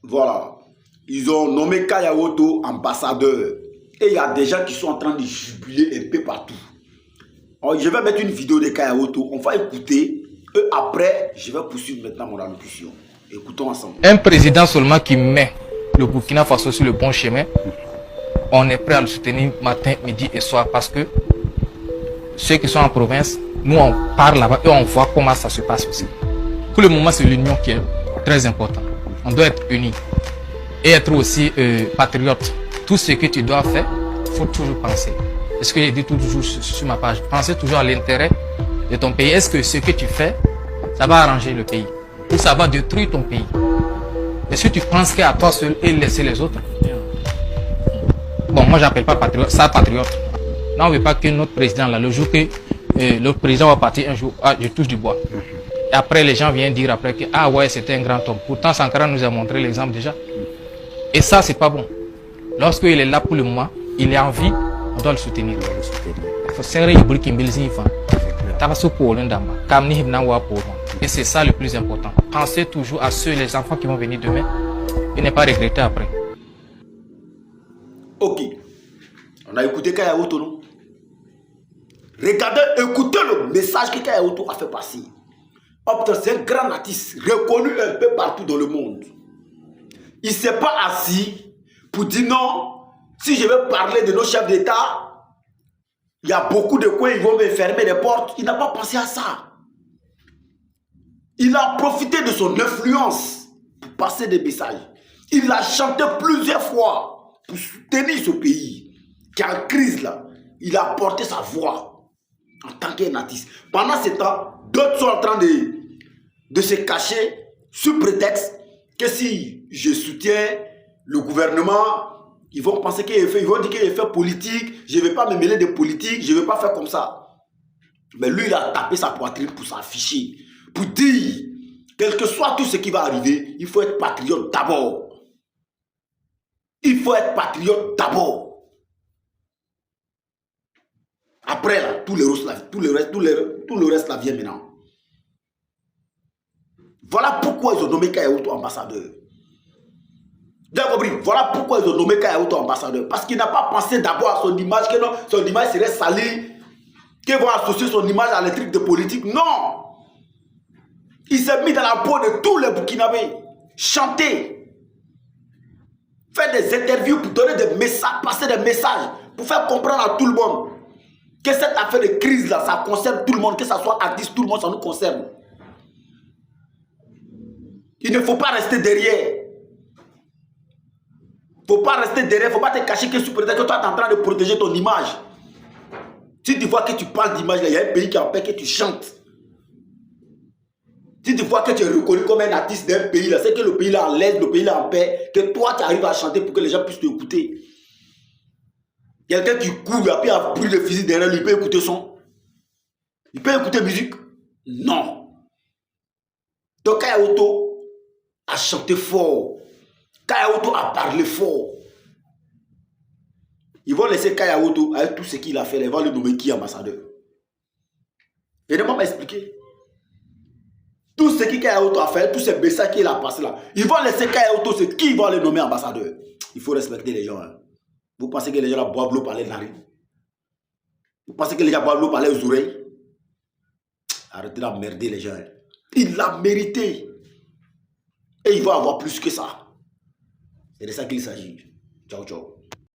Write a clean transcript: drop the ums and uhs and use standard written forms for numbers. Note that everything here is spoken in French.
Voilà. Ils ont nommé Kayaoto ambassadeur. Et il y a des gens qui sont en train de jubiler un peu partout. Alors, je vais mettre une vidéo de Kayaoto. On va écouter. Et après, je vais poursuivre maintenant mon allocution. Écoutons ensemble. Un président seulement qui met le Burkina Faso sur le bon chemin, on est prêt à le soutenir matin, midi et soir parce que ceux qui sont en province, nous on part là-bas et on voit comment ça se passe aussi. Pour le moment, c'est l'union qui est très importante. On doit être unis et être aussi patriote. Tout ce que tu dois faire, il faut toujours penser. C'est ce que j'ai dit toujours sur ma page. Pensez toujours à l'intérêt de ton pays. Est-ce que ce que tu fais, ça va arranger le pays ou ça va détruire ton pays? Est-ce que tu penses qu'à toi seul et laisser les autres? Bon, moi, j'appelle pas patriote, ça patriote. Là, on ne veut pas que notre président, là, le jour que le président va partir un jour, ah, je touche du bois. Et après, les gens viennent dire après que, ah ouais, c'était un grand homme. Pourtant, Sankara nous a montré l'exemple déjà. Et ça, c'est pas bon. Lorsqu'il est là pour le moment, il est en vie, on doit le soutenir. Il faut serrer le brick et c'est ça le plus important. Pensez toujours à ceux, les enfants qui vont venir demain et ne pas regretter après. Ok. On a écouté Kayaoto, non? Regardez, écoutez le message que Kayaoto a fait passer. C'est un grand artiste, reconnu un peu partout dans le monde. Il ne s'est pas assis pour dire non, si je veux parler de nos chefs d'État, il y a beaucoup de coins, ils vont me fermer les portes. Il n'a pas pensé à ça. Il a profité de son influence pour passer des messages. Il a chanté plusieurs fois pour soutenir ce pays qui est en crise là. Il a porté sa voix en tant qu'un artiste. Pendant ce temps, d'autres sont en train de se cacher sous prétexte que si je soutiens le gouvernement, ils vont penser qu'ils vont dire qu'il est fait politique, je ne vais pas me mêler de politique, je ne vais pas faire comme ça. Mais lui, il a tapé sa poitrine pour s'afficher, pour dire, quel que soit tout ce qui va arriver, il faut être patriote d'abord. Il faut être patriote d'abord. Après, là, tout le reste là vient maintenant. Voilà pourquoi ils ont nommé Kayaoto ambassadeur. Voilà pourquoi ils ont nommé Kayaoto ambassadeur. Parce qu'il n'a pas pensé d'abord à son image, que non, son image serait salie, qu'ils vont associer son image à les trucs de politique. Non! Il s'est mis dans la peau de tous les Burkinabés. Chanter. Faire des interviews pour donner des messages, passer des messages, pour faire comprendre à tout le monde que cette affaire de crise là, ça concerne tout le monde, que ça soit artiste, tout le monde, ça nous concerne. Il ne faut pas rester derrière. Il ne faut pas rester derrière, il ne faut pas te cacher que sous prétexte que toi tu es en train de protéger ton image. Si tu vois que tu parles d'image, il y a un pays qui a peur que tu chantes. Si tu vois que tu es reconnu comme un artiste d'un pays, c'est que le pays est en l'aise, le pays est en paix, que toi tu arrives à chanter pour que les gens puissent t'écouter. Quelqu'un qui court et puis a pris le fusil derrière lui, il peut écouter son. Il peut écouter musique. Non. Donc Kayaoto a chanté fort. Kayaoto a parlé fort. Ils vont laisser Kayaoto avec tout ce qu'il a fait. Ils vont le nommer qui ambassadeur. Aidez-moi à m'expliquer. Tout ce que Kayaoto a fait, tous ces messages qu'il a passé là, ils vont laisser Kayaoto, c'est qui va le nommer ambassadeur. Il faut respecter les gens. Hein. Vous pensez que les gens là boivent l'eau par les narines? Vous pensez que les gens boivent l'eau par les oreilles? Arrêtez d'emmerder les gens. Hein. Il l'a mérité. Et il va avoir plus que ça. C'est de ça qu'il s'agit. Ciao, ciao.